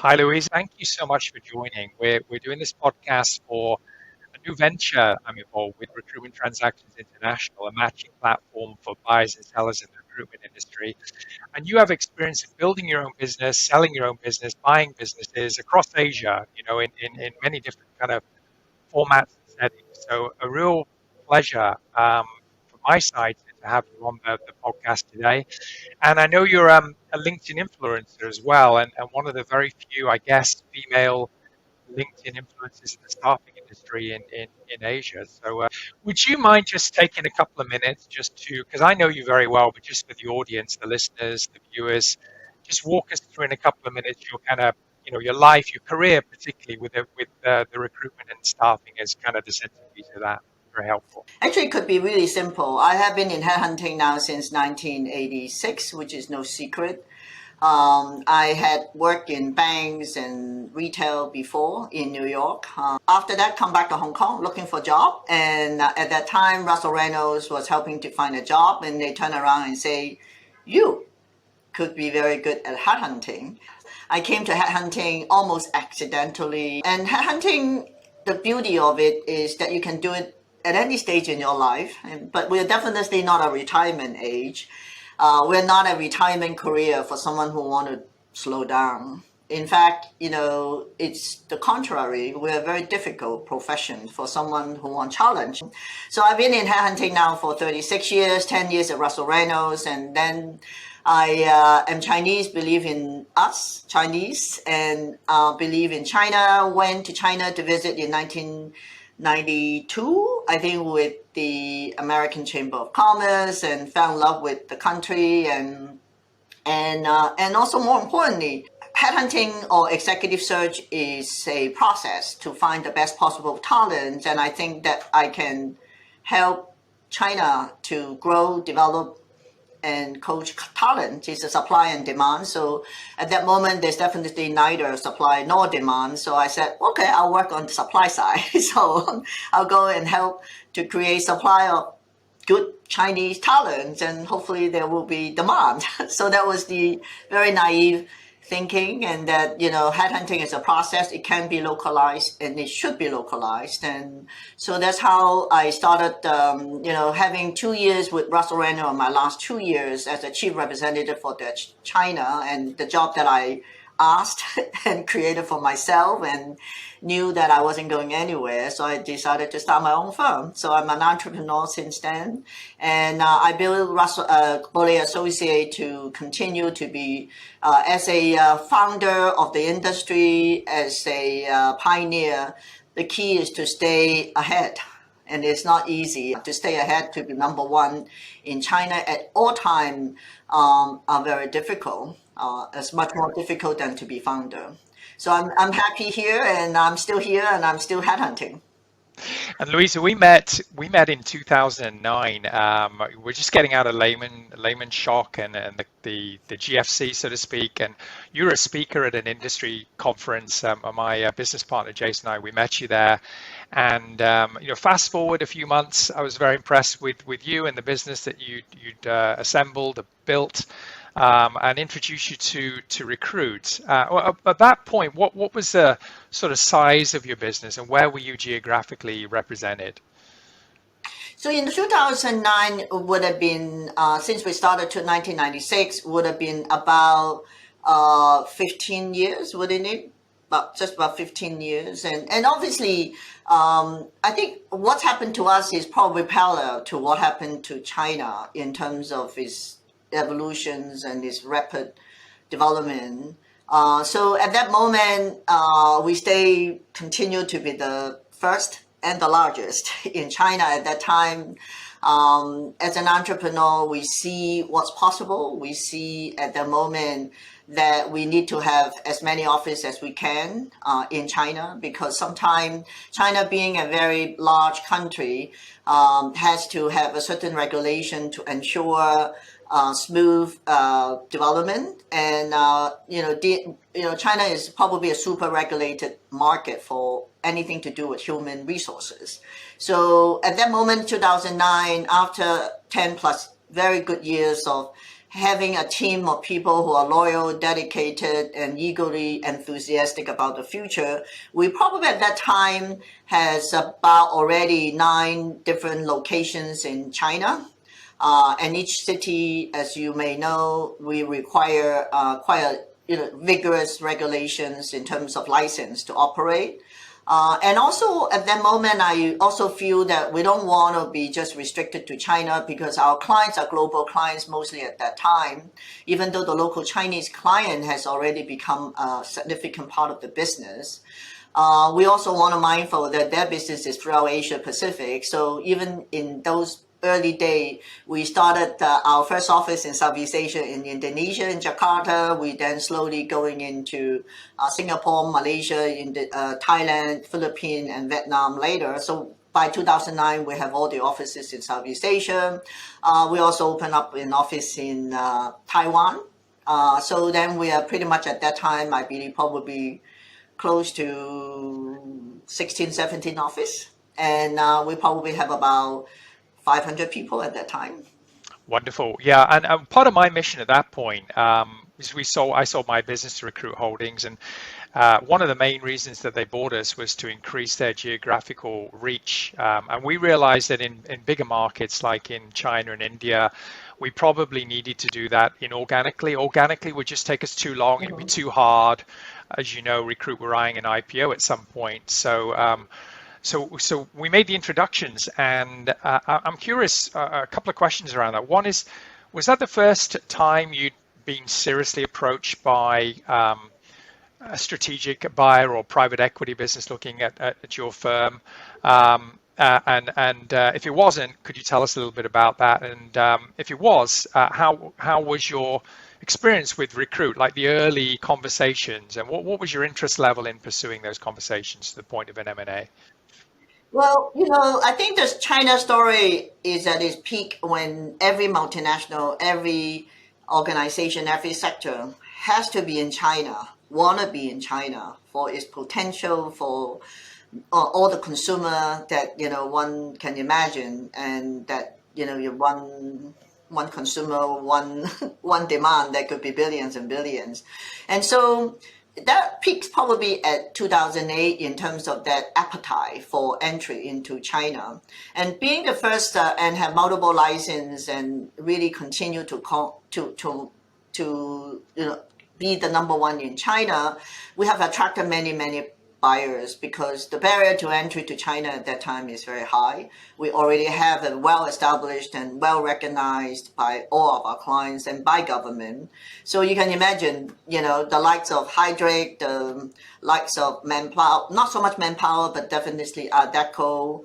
Hi, Louise. Thank you so much for joining. We're doing this podcast for a new venture I'm involved with, Recruitment Transactions International, a matching platform for buyers and sellers in the recruitment industry. And you have experience in building your own business, selling your own business, buying businesses across Asia, in many different kind of formats and settings. So a real pleasure from my side to have you on the podcast today. And I know you're a LinkedIn influencer as well, and one of the very few, I guess, female LinkedIn influencers in the staffing industry in Asia. So, would you mind just taking a couple of minutes just to, because I know you very well, but just for the audience, the listeners, the viewers, just walk us through in a couple of minutes your kind of, your life, your career, particularly with the recruitment and staffing as kind of the centerpiece of that. Very helpful. Actually, it could be really simple. I have been in headhunting now since 1986, which is no secret. I had worked in banks and retail before in New York. After that, come back to Hong Kong looking for a job. And at that time, Russell Reynolds was helping to find a job, and they turn around and say, "You could be very good at headhunting." I came to headhunting almost accidentally. And headhunting, the beauty of it is that you can do it at any stage in your life. But we're definitely not a retirement age. We're not a retirement career for someone who want to slow down. In fact, it's the contrary. We're a very difficult profession for someone who wants challenge. So I've been in headhunting now for 36 years, 10 years at Russell Reynolds, and then I am Chinese, believe in us, Chinese, and believe in China. Went to China to visit in 1992, I think, with the American Chamber of Commerce, and fell in love with the country, and also, more importantly, headhunting or executive search is a process to find the best possible talent, and I think that I can help China to grow, develop, and coach talent. Is a supply and demand. So at that moment, there's definitely neither supply nor demand. So I said, okay, I'll work on the supply side. So I'll go and help to create supply of good Chinese talent, and hopefully there will be demand. So that was the very naive thinking, and that headhunting is a process. It can be localized, and it should be localized. And so that's how I started having 2 years with Russell Reynolds, my last 2 years as a chief representative for China, and the job that I asked and created for myself, and knew that I wasn't going anywhere. So I decided to start my own firm. So I'm an entrepreneur since then. And I built Russell Boley Associate to continue to be as a founder of the industry, as a pioneer. The key is to stay ahead. And it's not easy to stay ahead. To be number one in China at all time are very difficult. It's much more difficult than to be founder. So I'm happy here, and I'm still here, and I'm still headhunting. And Louisa, we met in 2009. We're just getting out of Lehman Shock and the GFC, so to speak. And you were a speaker at an industry conference. My business partner Jason and I, we met you there. And fast forward a few months, I was very impressed with you and the business that you'd assembled, built. And introduce you to Recruit. At that point, what was the sort of size of your business, and where were you geographically represented? So in 2009 would have been, since we started to 1996, would have been about 15 years, wouldn't it? Just about 15 years. And obviously, I think what's happened to us is probably parallel to what happened to China in terms of its evolutions and its rapid development. So at that moment, we continue to be the first and the largest in China at that time. As an entrepreneur, we see what's possible. We see at the moment that we need to have as many offices as we can in China, because sometimes China, being a very large country, has to have a certain regulation to ensure smooth development. And China is probably a super regulated market for anything to do with human resources. So at that moment, 2009, after 10 plus very good years of having a team of people who are loyal, dedicated, and eagerly enthusiastic about the future. We probably at that time has about already 9 different locations in China. And each city, as you may know, we require quite vigorous regulations in terms of license to operate. And also at that moment, I also feel that we don't want to be just restricted to China because our clients are global clients mostly at that time, even though the local Chinese client has already become a significant part of the business. We also want to mindful that their business is throughout Asia Pacific. So even in those early day, we started our first office in Southeast Asia in Indonesia, in Jakarta. We then slowly going into Singapore, Malaysia, in Thailand, Philippines, and Vietnam later. So by 2009, we have all the offices in Southeast Asia. We also opened up an office in Taiwan. So then we are pretty much at that time, I believe, probably close to 16, 17 office. And we probably have about 500 people at that time. Wonderful. Yeah, and part of my mission at that point is I sold my business to Recruit Holdings, and one of the main reasons that they bought us was to increase their geographical reach. And we realized that in bigger markets like in China and India, we probably needed to do that inorganically. Organically would just take us too long. It'd be too hard. As you know, Recruit were eyeing an IPO at some point. So we made the introductions, and I'm curious, a couple of questions around that. One is, was that the first time you'd been seriously approached by a strategic buyer or private equity business looking at your firm? And if it wasn't, could you tell us a little bit about that? And if it was, how was your experience with Recruit, like the early conversations, and what was your interest level in pursuing those conversations to the point of an M&A? Well, I think this China story is at its peak when every multinational, every organization, every sector has to be in China, want to be in China for its potential, for all the consumer that, one can imagine, and that, you one consumer, one one demand that could be billions and billions. And so that peaks probably at 2008 in terms of that appetite for entry into China. And being the first and have multiple license and really continue to be the number one in China, we have attracted many buyers because the barrier to entry to China at that time is very high. We already have a well-established and well-recognized by all of our clients and by government. So you can imagine, the likes of Hydric, the likes of Manpower, not so much Manpower, but definitely Deco,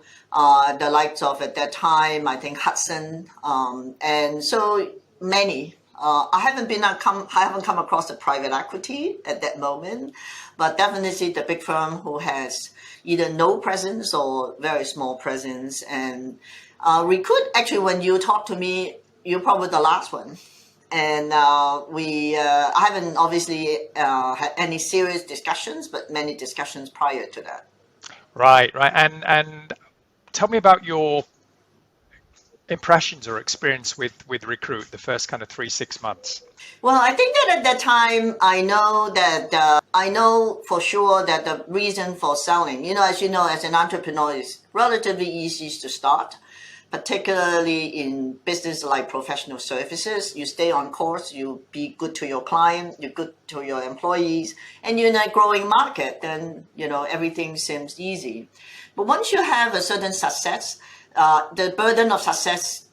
the likes of at that time, I think Hudson, and so many. I haven't come across a private equity at that moment, but definitely the big firm who has either no presence or very small presence. And Recruit, actually, when you talk to me, you're probably the last one. And I haven't obviously had any serious discussions, but many discussions prior to that. Right. And tell me about your impressions or experience with Recruit the first kind of 3-6 months. Well, I think that at that time, I know for sure that the reason for selling, as you know, as an entrepreneur, is relatively easy to start, particularly in business like professional services. You stay on course, you be good to your client, you're good to your employees, and you're in a growing market, then, everything seems easy. But once you have a certain success, the burden of success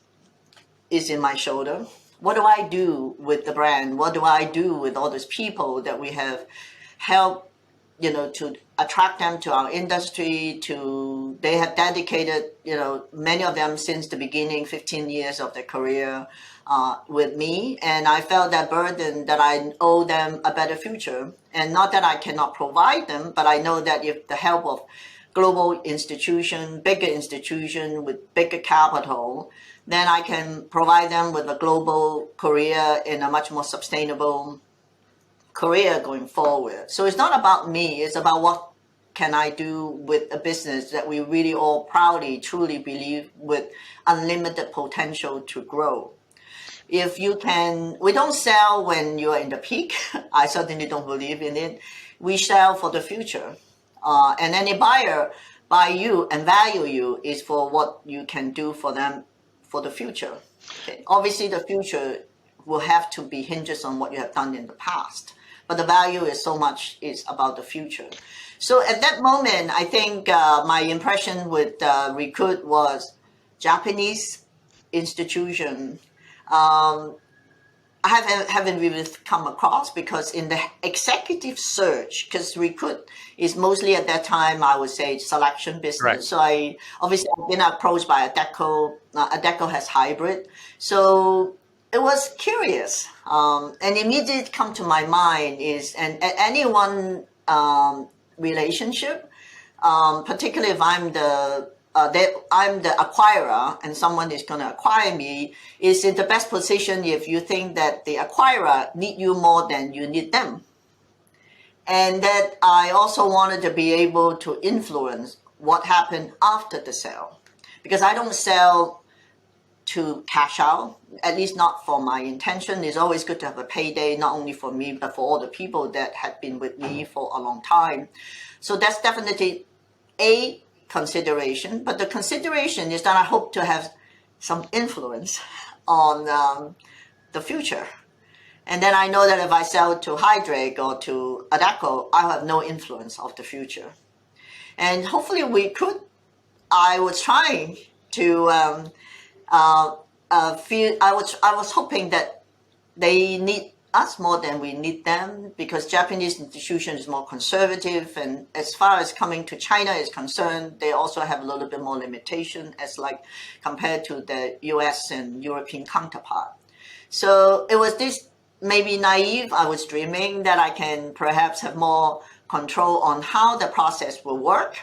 is in my shoulder. What do I do with the brand? What do I do with all those people that we have helped, to attract them to our industry? They have dedicated, many of them since the beginning, 15 years of their career with me. And I felt that burden that I owe them a better future. And not that I cannot provide them, but I know that if the help of global institution, bigger institution with bigger capital, then I can provide them with a global career in a much more sustainable career going forward. So it's not about me, it's about what can I do with a business that we really all proudly, truly believe with unlimited potential to grow. If you can, we don't sell when you're in the peak. I certainly don't believe in it. We sell for the future. And any buyer buy you and value you is for what you can do for them for the future. Okay. Obviously, the future will have to be hinges on what you have done in the past. But the value is so much is about the future. So at that moment, I think my impression with Recruit was Japanese institution. I haven't really come across, because in the executive search, because Recruit is mostly at that time, I would say, selection business. Right. So I've been approached by Adecco. Adecco has hybrid. So it was curious. And immediately come to my mind is, and any one relationship, particularly if I'm the acquirer and someone is going to acquire me, is in the best position if you think that the acquirer need you more than you need them. And that I also wanted to be able to influence what happened after the sale. Because I don't sell to cash out, at least not for my intention. It's always good to have a payday, not only for me, but for all the people that had been with me for a long time. So that's definitely a consideration, but the consideration is that I hope to have some influence on the future. And then I know that if I sell to Hydric or to Adecco, I have no influence of the future. And hopefully I was trying to feel, I was hoping that they need us more than we need them, because Japanese institution is more conservative, and as far as coming to China is concerned, they also have a little bit more limitation as like compared to the US and European counterpart. So it was this maybe naive, I was dreaming that I can perhaps have more control on how the process will work,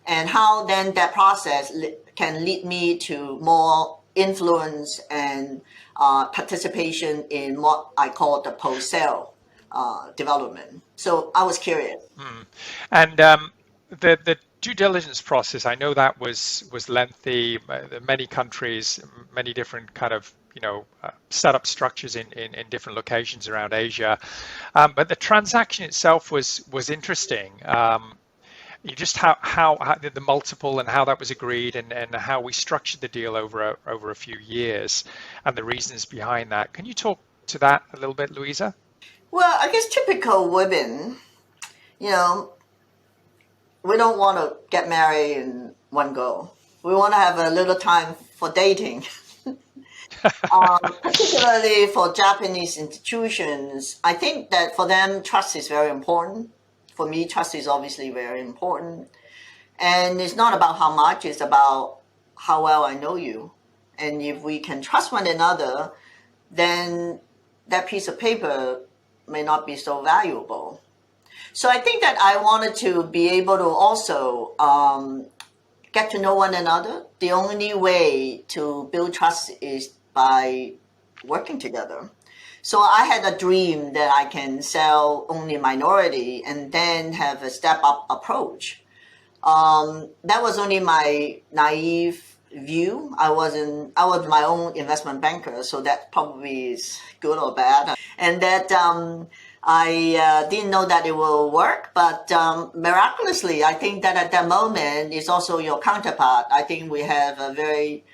and how then that process can lead me to more influence and participation in what I call the post-sale development. So I was curious. And the due diligence process, I know that was lengthy. Many countries, many different kind of setup structures in different locations around Asia, but the transaction itself was interesting. Just how the multiple and how that was agreed, and how we structured the deal over a few years, and the reasons behind that. Can you talk to that a little bit, Louisa? Well, I guess typical women, we don't want to get married in one go. We want to have a little time for dating. Particularly for Japanese institutions, I think that for them, trust is very important. For me, trust is obviously very important. And it's not about how much, it's about how well I know you. And if we can trust one another, then that piece of paper may not be so valuable. So I think that I wanted to be able to also get to know one another. The only way to build trust is by working together. So I had a dream that I can sell only minority and then have a step-up approach. That was only my naive view. I was my own investment banker, so that probably is good or bad. And that I didn't know that it will work, but miraculously, I think that at that moment is also your counterpart. I think we have a very,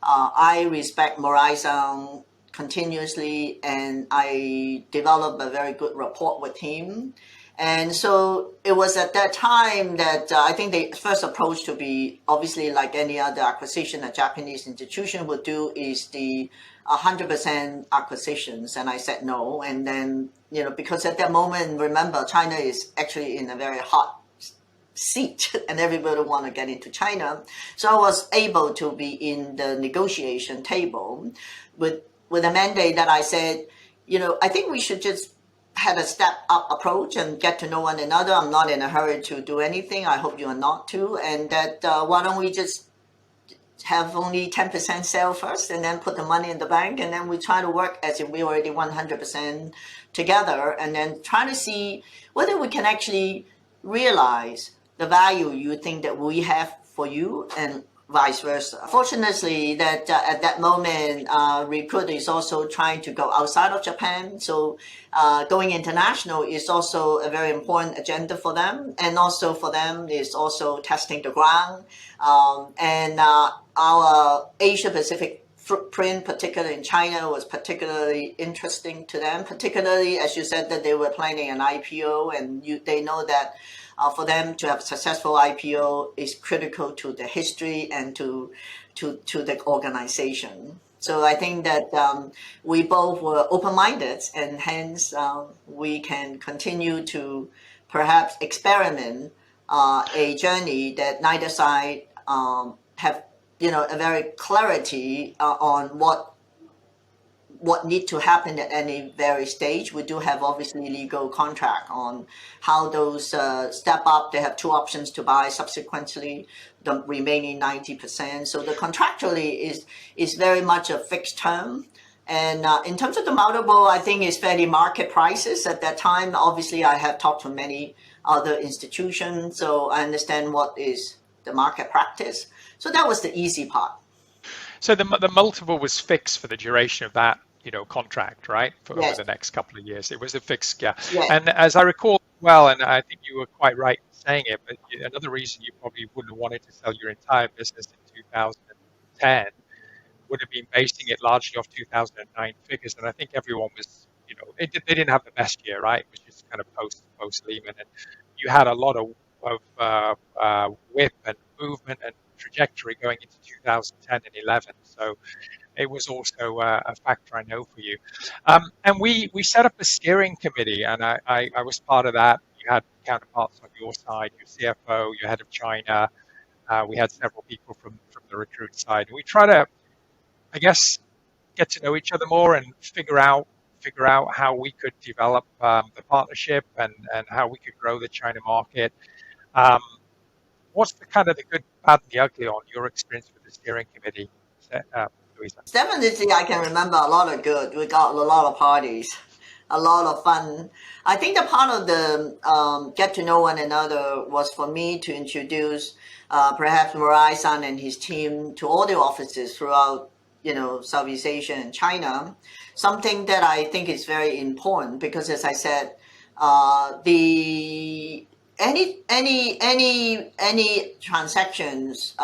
I respect Morai-san continuously, and I developed a very good rapport with him. And so it was at that time that I think the first approach to be, obviously like any other acquisition a Japanese institution would do, is the 100% acquisitions. And I said no. And then, because at that moment, remember, China is actually in a very hot seat and everybody want to get into China. So I was able to be in the negotiation table with a mandate that I said, I think we should just have a step-up approach and get to know one another. I'm not in a hurry to do anything. I hope you are not too. And that why don't we just have only 10% sale first and then put the money in the bank, and then we try to work as if we already 100% together, and then try to see whether we can actually realize the value you think that we have for you, and vice versa. Fortunately, that at that moment, Recruit is also trying to go outside of Japan. So going international is also a very important agenda for them. And also for them is also testing the ground. And our Asia Pacific footprint, particularly in China, was particularly interesting to them, particularly as you said that they were planning an IPO, and they know that for them to have a successful IPO is critical to the history and to the organization. So I think that we both were open-minded, and hence we can continue to perhaps experiment a journey that neither side have a very clarity on what need to happen at any very stage. We do have obviously legal contract on how those step up. They have two options to buy subsequently the remaining 90%. So the contractually is very much a fixed term. And in terms of the multiple, I think it's fairly market prices at that time. Obviously, I have talked to many other institutions, so I understand what is the market practice. So that was the easy part. So the multiple was fixed for the duration of that, contract, right? For Yes. over the next couple of years. It was a fixed, yeah. Yes. And as I recall well, and I think you were quite right in saying it, but another reason you probably wouldn't have wanted to sell your entire business in 2010 would have been basing it largely off 2009 figures. And I think everyone was, they didn't have the best year, right? It was just kind of post Lehman, and you had a lot of whip and movement and trajectory going into 2010 and 11. So it was also a factor I know for you. And we set up a steering committee, and I was part of that. You had counterparts on your side, your CFO, your head of China. We had several people from the Recruit side. We try to, I guess, get to know each other more and figure out how we could develop the partnership and how we could grow the China market. What's the kind of the good, bad, and the ugly on your experience with the steering committee, Louisa? Definitely, I can remember a lot of good. We got a lot of parties, a lot of fun. I think the part of the get to know one another was for me to introduce perhaps Murai-san and his team to all the offices throughout Southeast Asia and China. Something that I think is very important because, as I said, any transactions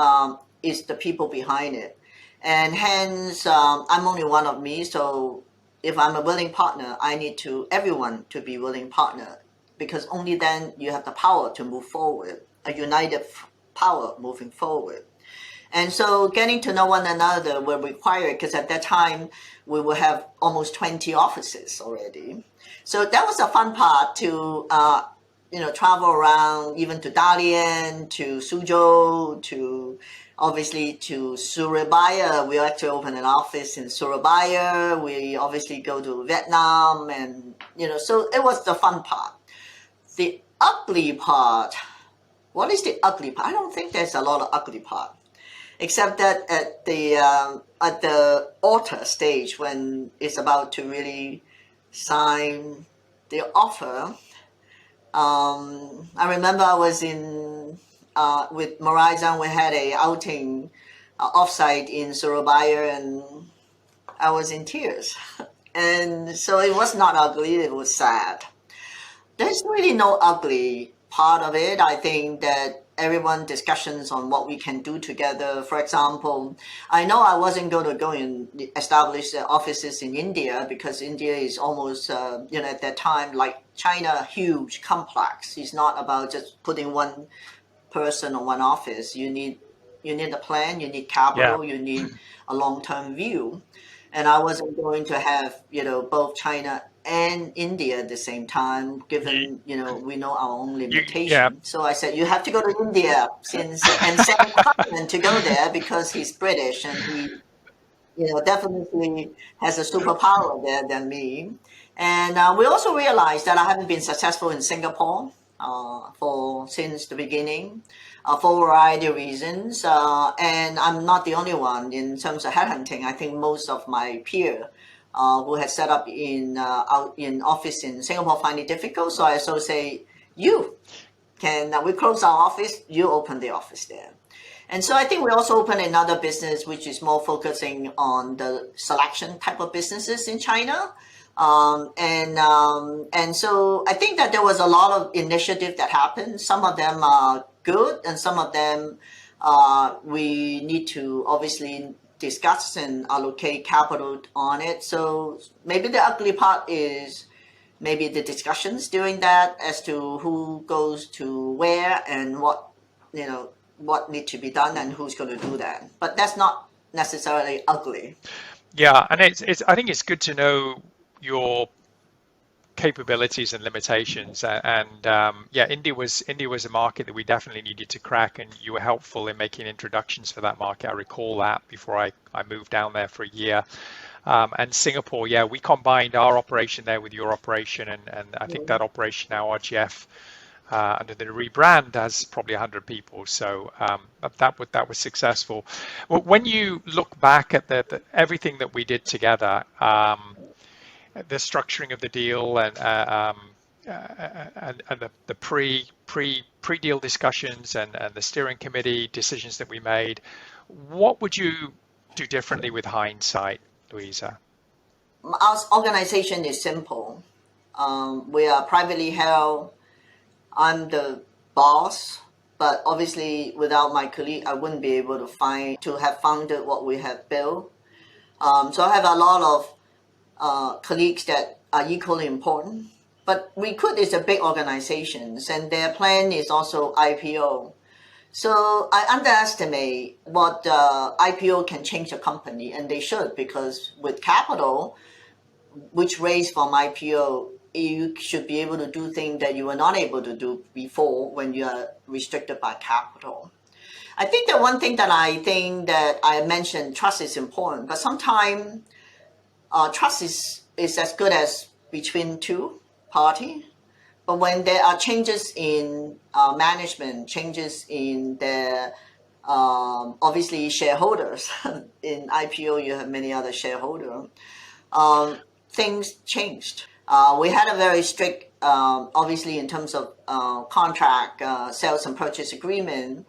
is the people behind it, and hence I'm only one of me. So if I'm a willing partner, I need everyone to be willing partner, because only then you have the power to move forward, a united power moving forward. And so getting to know one another were required, because at that time we will have almost 20 offices already. So that was a fun part to travel around, even to Dalian, to Suzhou, to obviously to Surabaya. We actually opened an office in Surabaya. We obviously go to Vietnam, and so it was the fun part. The ugly part. What is the ugly part? I don't think there's a lot of ugly part, except that at the altar stage, when it's about to really sign the offer. I remember I was with Murai-san. We had a outing offsite in Surabaya, and I was in tears. And so it was not ugly, it was sad. There's really no ugly part of it. I think that everyone discussions on what we can do together. For example, I know I wasn't going to go and establish offices in India, because India is almost, at that time, like China, huge, complex. It's not about just putting one person or one office. You need a plan, you need capital, you need a long-term view. And I wasn't going to have, both China and India at the same time, given, we know our own limitation. So I said, you have to go to India and send Simon to go there, because he's British and he, definitely has a superpower there than me. And we also realized that I haven't been successful in Singapore since the beginning, for a variety of reasons. And I'm not the only one in terms of headhunting. I think most of my peers who had set up in office in Singapore find it difficult. So I also say, we close our office, you open the office there. And so I think we also opened another business which is more focusing on the selection type of businesses in China. And so I think that there was a lot of initiative that happened. Some of them are good, and some of them we need to obviously discuss and allocate capital on it. So maybe the ugly part is maybe the discussions during that as to who goes to where and what need to be done and who's going to do that. But that's not necessarily ugly. Yeah, and I think it's good to know your capabilities and limitations. And yeah, India was a market that we definitely needed to crack, and you were helpful in making introductions for that market. I recall that before I moved down there for a year. And Singapore, yeah, we combined our operation there with your operation, and I think that operation now, RGF, under the rebrand, has probably 100 people. So that was successful. Well, when you look back at everything that we did together, the structuring of the deal and the pre-deal discussions and the steering committee decisions that we made, what would you do differently with hindsight, Louisa? Our organization is simple. We are privately held. I'm the boss, but obviously without my colleague, I wouldn't be able to have founded what we have built. So I have a lot of colleagues that are equally important. But Recruit is a big organization, and their plan is also IPO. So I underestimate what IPO can change a company, and they should, because with capital, which raised from IPO, you should be able to do things that you were not able to do before when you are restricted by capital. I think that one thing that I mentioned, trust is important, but sometimes trust is as good as between two parties. But when there are changes in management, changes in the obviously shareholders, in IPO you have many other shareholders, things changed. We had a very strict, obviously in terms of contract, sales and purchase agreement,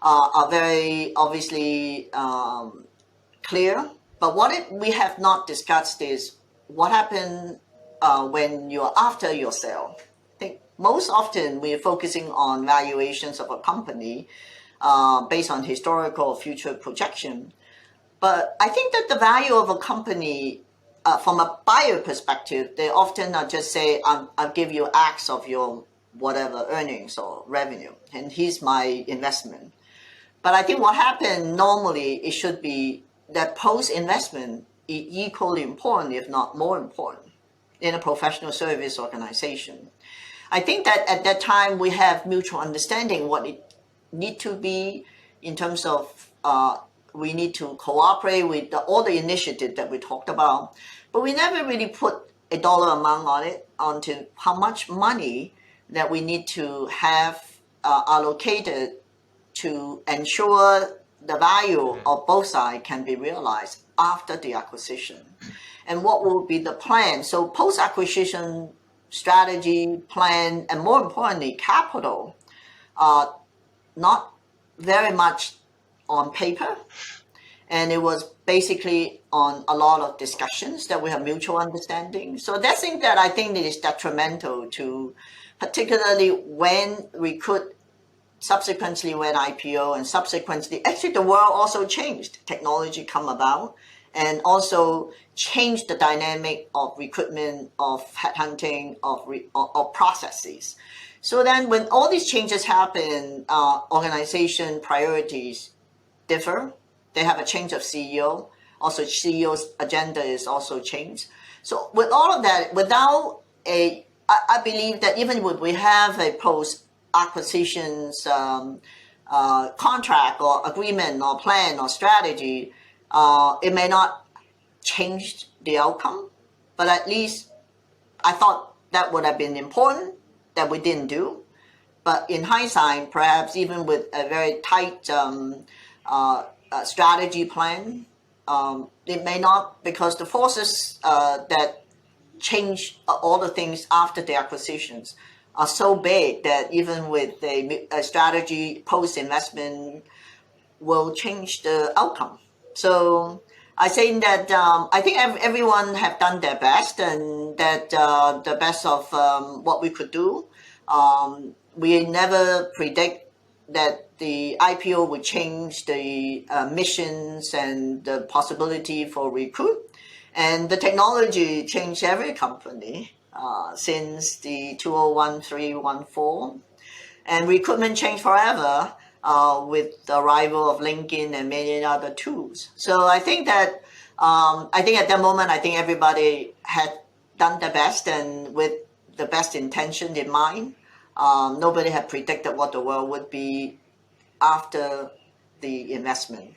are very obviously clear. But we have not discussed is what happened when you're after your sale. I think most often we're focusing on valuations of a company based on historical future projection. But I think that the value of a company from a buyer perspective, they often just say, I'll give you X of your whatever earnings or revenue, and here's my investment. But I think what happened normally, it should be that post-investment is equally important, if not more important, in a professional service organization. I think that at that time we have mutual understanding what it need to be in terms of we need to cooperate with all the initiatives that we talked about, but we never really put a dollar amount on it, onto how much money that we need to have allocated to ensure the value of both sides can be realized after the acquisition. And what will be the plan? So post-acquisition strategy, plan, and more importantly, capital, not very much on paper. And it was basically on a lot of discussions that we have mutual understanding. So that's thing that I think that is detrimental to, particularly when Recruit subsequently went IPO, and subsequently, actually the world also changed. Technology come about and also changed the dynamic of recruitment, of headhunting, of processes. So then when all these changes happen, organization priorities differ. They have a change of CEO. Also, CEO's agenda is also changed. So with all of that, I believe that even when we have a post-acquisitions contract or agreement or plan or strategy, it may not change the outcome, but at least I thought that would have been important that we didn't do. But in hindsight, perhaps even with a very tight strategy plan, it may not, because the forces that change all the things after the acquisitions are so big that even with a strategy post-investment, will change the outcome. So I think that I think everyone have done their best, and that the best of what we could do. We never predict that the IPO would change the missions and the possibility for Recruit, and the technology changed every company since the 2013-14, and recruitment changed forever with the arrival of LinkedIn and many other tools. So I think that I think at that moment, I think everybody had done their best and with the best intention in mind. Nobody had predicted what the world would be after the investment.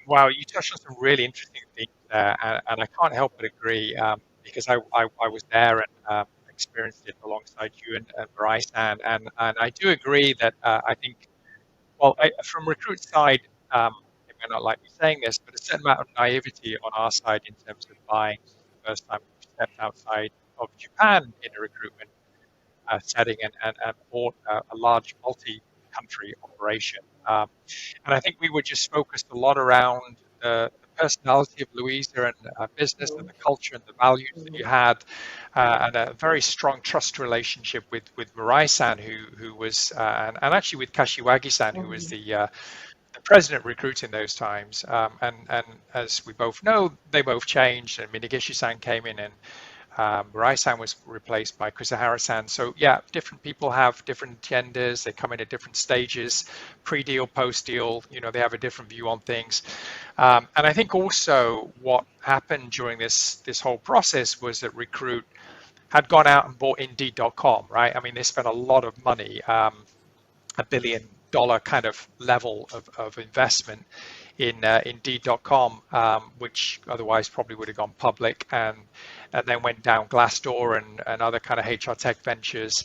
Wow, you touched on some really interesting things there, and I can't help but agree because I was there and experienced it alongside you and Bryce, and I do agree that I think, well, from Recruit's side, they may not like me saying this, but a certain amount of naivety on our side in terms of buying. This is the first time we've stepped outside of Japan in a recruitment setting and bought a large multi-country operation. And I think we were just focused a lot around the personality of Louisa and business and the culture and the values that you had, and a very strong trust relationship with Murai-san, who was, and actually with Kashiwagi-san, who was the president of Recruit in those times. And as we both know, they both changed, and Minagishi-san came in, and Murai-san was replaced by Kusahara-san. So yeah, different people have different agendas. They come in at different stages, pre-deal, post-deal. They have a different view on things. And I think also what happened during this whole process was that Recruit had gone out and bought Indeed.com, right? I mean, they spent a lot of money, $1 billion kind of level of investment in Indeed.com, which otherwise probably would have gone public, and then went down Glassdoor and other kind of HR tech ventures.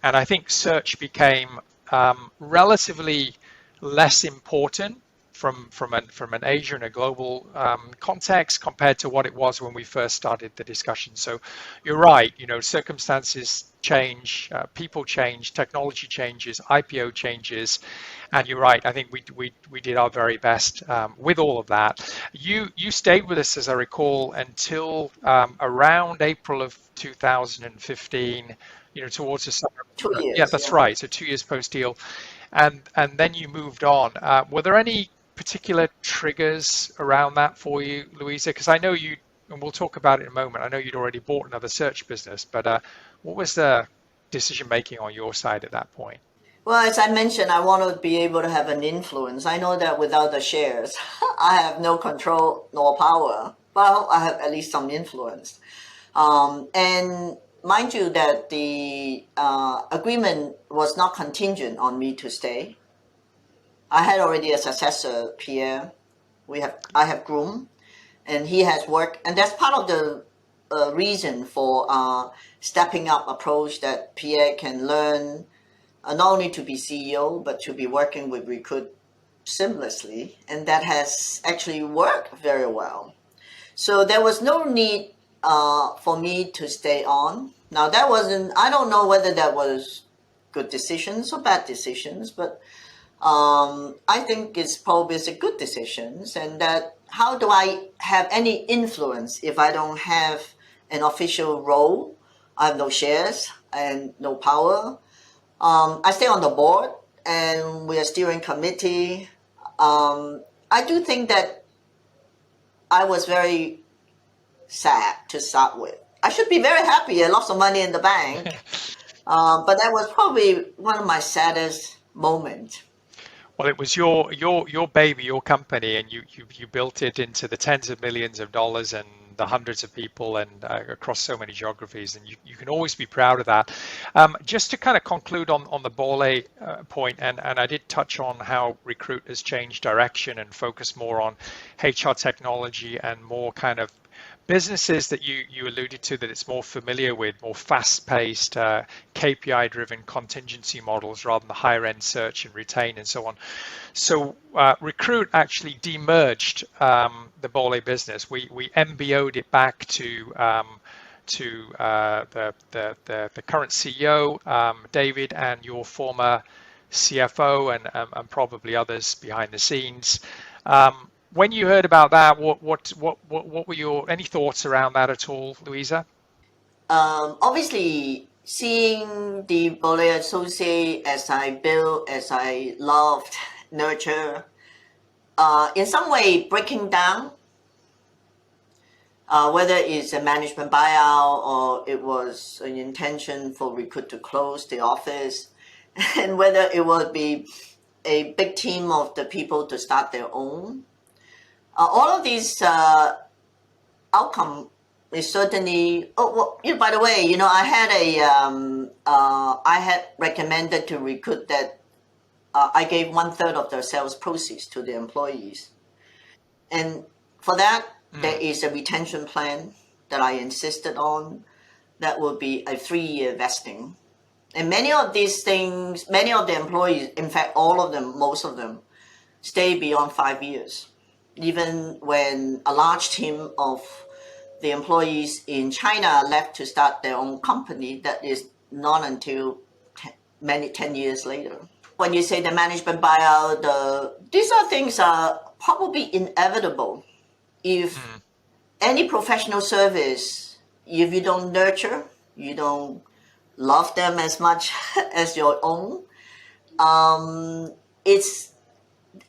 And I think search became relatively less important from an Asia and a global context compared to what it was when we first started the discussion. So you're right, circumstances change, people change, technology changes, IPO changes, and you're right. I think we did our very best with all of that. You stayed with us, as I recall, until around April of 2015. Towards the summer. 2 years, Yeah, that's yeah. right. So 2 years post deal, and then you moved on. Were there any particular triggers around that for you, Louisa? Because I know you, and we'll talk about it in a moment. I know you'd already bought another search business, but what was the decision making on your side at that point? Well, as I mentioned, I want to be able to have an influence. I know that without the shares, I have no control nor power. Well, I have at least some influence. And mind you that the agreement was not contingent on me to stay. I had already a successor, Pierre. I have groomed, and he has worked, and that's part of the reason for stepping up approach, that Pierre can learn not only to be CEO but to be working with Recruit seamlessly, and that has actually worked very well. So there was no need for me to stay on. Now that wasn't, I don't know whether that was good decisions or bad decisions, but I think it's probably a good decisions. And that, how do I have any influence if I don't have an official role? I have no shares and no power. I stay on the board and we are steering committee. I do think that I was very sad to start with. I should be very happy and lots of money in the bank, but that was probably one of my saddest moments. Well, it was your baby, your company, and you built it into the tens of millions of dollars and the hundreds of people and across so many geographies, and you can always be proud of that. Just to kind of conclude on the Borlée point, and I did touch on how Recruit has changed direction and focused more on HR technology and more kind of businesses that you alluded to, that it's more familiar with, more fast-paced, KPI-driven contingency models rather than the higher-end search and retain and so on. So Recruit actually demerged the Borlée business. We MBO'd it back to the current CEO, David, and your former CFO and probably others behind the scenes. When you heard about that, what were your any thoughts around that at all, Louisa? Obviously, seeing the Bolay Associate as I built, as I loved, nurture, in some way breaking down, whether it's a management buyout or it was an intention for Recruit to close the office, and whether it would be a big team of the people to start their own. All of these outcome is certainly. Oh, well, by the way, I had I had recommended to Recruit that I gave 1/3 of their sales proceeds to the employees, and for that there is a retention plan that I insisted on. That will be a 3-year vesting, and many of these things, many of the employees, in fact, all of them, most of them, stay beyond 5 years. Even when a large team of the employees in China left to start their own company, that is not until 10 years later. When you say the management buyout, these are things are probably inevitable. If any professional service, if you don't nurture, you don't love them as much as your own, it's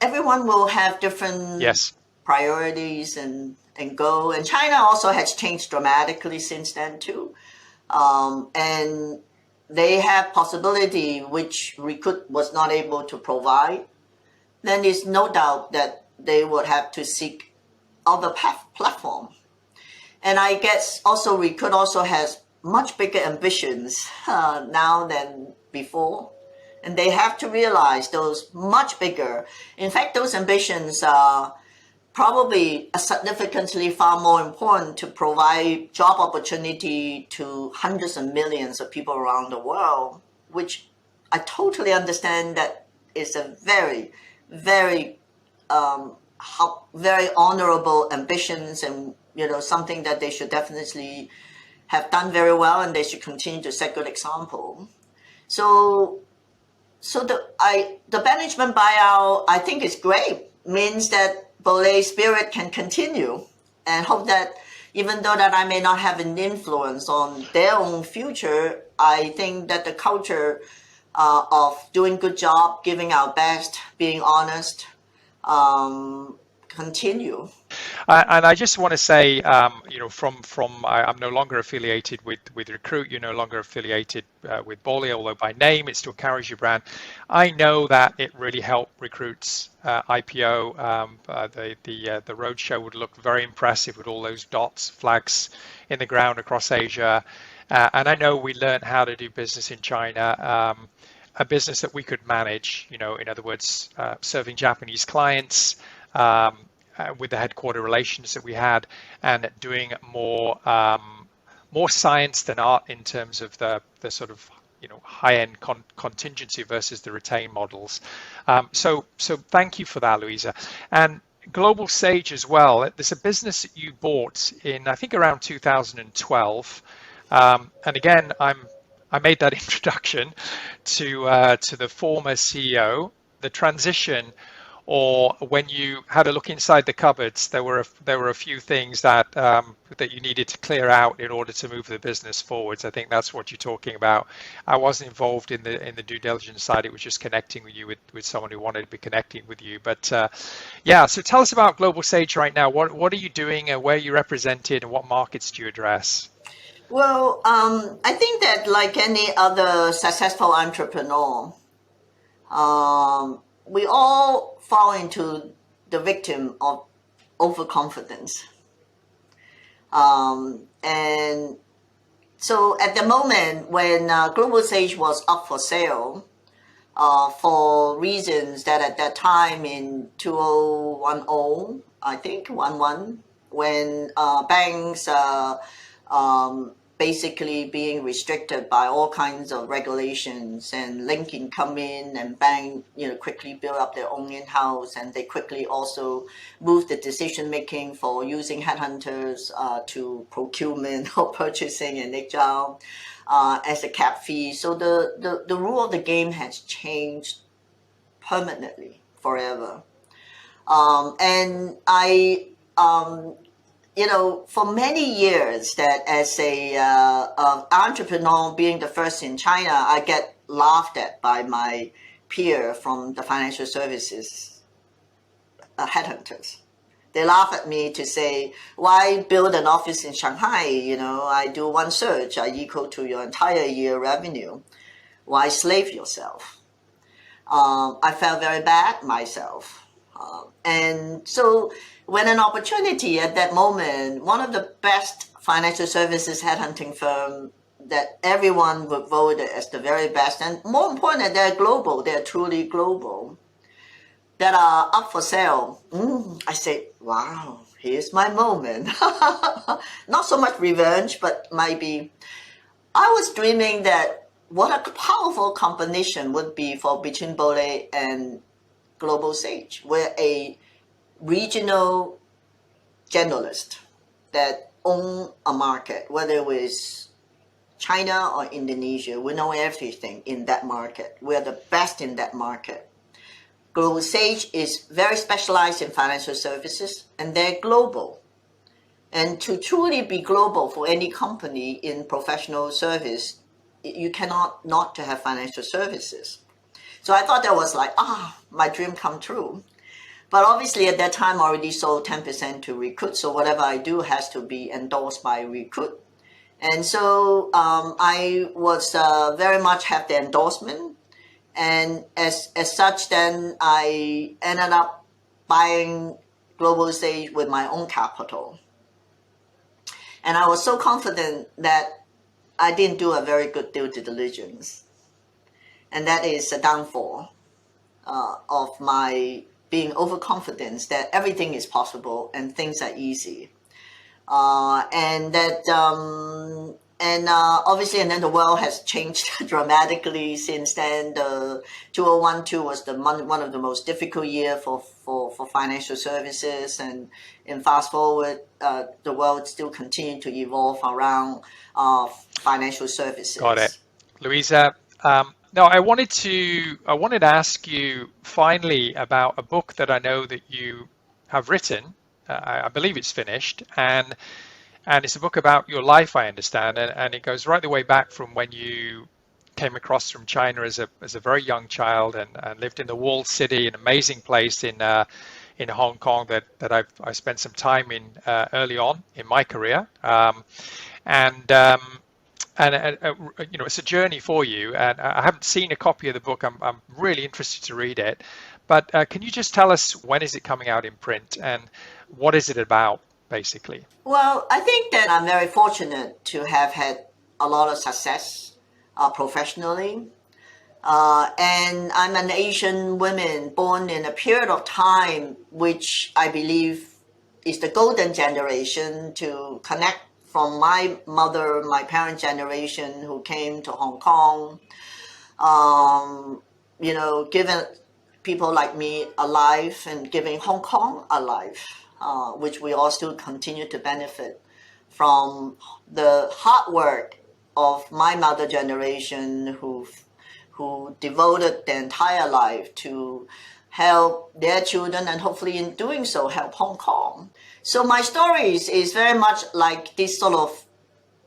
everyone will have different Yes. priorities and goal. And China also has changed dramatically since then too. And they have possibility which Recruit was not able to provide. Then there's no doubt that they would have to seek other platform. And I guess also Recruit also has much bigger ambitions now than before. And they have to realize those much bigger. In fact, those ambitions are probably significantly far more important to provide job opportunity to hundreds of millions of people around the world, which I totally understand that is a very, very, very honorable ambitions, and something that they should definitely have done very well, and they should continue to set good example. So the management buyout, I think, is great. Means that Bolay spirit can continue, and hope that even though that I may not have an influence on their own future, I think that the culture of doing good job, giving our best, being honest, continue. And I just want to say, I'm no longer affiliated with Recruit. You're no longer affiliated with Bolly, although by name it still carries your brand. I know that it really helped Recruit's IPO. The roadshow would look very impressive with all those dots, flags in the ground across Asia. And I know we learned how to do business in China. A business that we could manage, in other words, serving Japanese clients, with the headquarter relations that we had, and doing more science than art in terms of the sort of high-end contingency versus the retained models. So thank you for that, Louisa. And Global Sage as well. There's a business that you bought in, I think, around 2012. And again, I made that introduction to the former CEO. The transition, or when you had a look inside the cupboards, there were a few things that that you needed to clear out in order to move the business forwards. I think that's what you're talking about. I wasn't involved in the due diligence side. It was just connecting with you with someone who wanted to be connecting with you. But yeah, so tell us about Global Sage right now. What are you doing, and where are you represented, and what markets do you address? Well, I think that like any other successful entrepreneur, we all fall into the victim of overconfidence. And so at the moment when Global Sage was up for sale, for reasons that at that time in 2010, I think, 11, when banks basically being restricted by all kinds of regulations, and LinkedIn come in, and bank quickly build up their own in-house, and they quickly also move the decision making for using headhunters to procurement or purchasing and HR as a cap fee. So the rule of the game has changed permanently, forever. And I, for many years that as a entrepreneur, being the first in China, I get laughed at by my peer from the financial services headhunters. They laugh at me to say, why build an office in Shanghai? I do one search, I equal to your entire year revenue. Why slave yourself? I felt very bad myself. And so when an opportunity at that moment, one of the best financial services headhunting firm that everyone would vote as the very best, and more important, they're global, they're truly global, that are up for sale. I say, wow, here's my moment. Not so much revenge, but maybe I was dreaming that what a powerful combination would be for between Bole and Global Sage, where a regional generalist that own a market, whether it was China or Indonesia, we know everything in that market. We're the best in that market. Global Sage is very specialized in financial services, and they're global. And to truly be global for any company in professional service, you cannot not to have financial services. So I thought that was like, my dream come true. But obviously at that time I already sold 10% to Recruit, so whatever I do has to be endorsed by Recruit. And so I was very much have the endorsement. And as such, then I ended up buying Global Sage with my own capital. And I was so confident that I didn't do a very good due diligence. And that is a downfall of my being overconfident that everything is possible and things are easy. Obviously, and then the world has changed dramatically since then. The 2012 was one of the most difficult year for financial services, and in fast forward, the world still continues to evolve around financial services. Got it, Louisa. No, I wanted to ask you finally about a book that I know that you have written. I believe it's finished, and it's a book about your life, I understand, and it goes right the way back from when you came across from China as a very young child and lived in the walled city, an amazing place in Hong Kong that I spent some time in early on in my career, and it's a journey for you. And I haven't seen a copy of the book. I'm really interested to read it, but can you just tell us when is it coming out in print and what is it about, basically? Well, I think that I'm very fortunate to have had a lot of success professionally. And I'm an Asian woman born in a period of time which I believe is the golden generation to connect from my mother, my parent generation who came to Hong Kong, giving people like me a life and giving Hong Kong a life, which we all still continue to benefit from the hard work of my mother generation who devoted their entire life to help their children and hopefully in doing so help Hong Kong. So my stories is very much like this sort of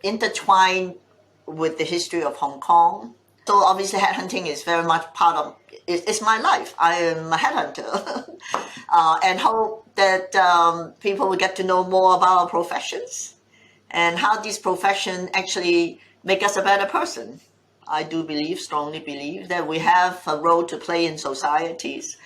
intertwined with the history of Hong Kong. So obviously headhunting is very much part of, it's my life. I am a headhunter and hope that people will get to know more about our professions and how this profession actually make us a better person. I do strongly believe that we have a role to play in societies,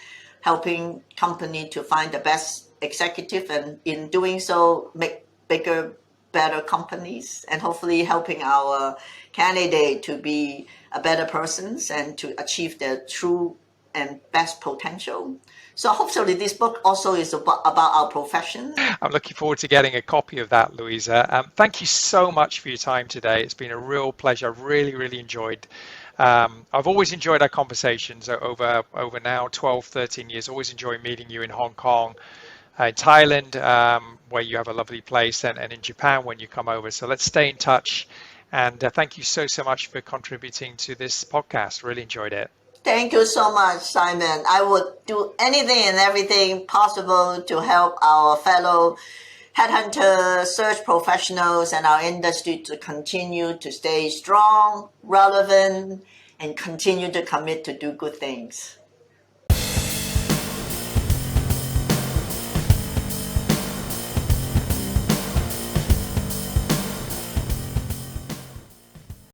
helping company to find the best executive and in doing so make bigger, better companies and hopefully helping our candidate to be a better persons and to achieve their true and best potential. So hopefully this book also is about our profession. I'm looking forward to getting a copy of that, Louisa. Thank you so much for your time today. It's been a real pleasure. I've really enjoyed. I've always enjoyed our conversations over now 12, 13 years. Always enjoy meeting you in Hong Kong, in Thailand, where you have a lovely place, and in Japan when you come over. So let's stay in touch. And thank you so much for contributing to this podcast. Really enjoyed it. Thank you so much, Simon. I would do anything and everything possible to help our fellow headhunter search professionals and our industry to continue to stay strong, relevant, and continue to commit to do good things.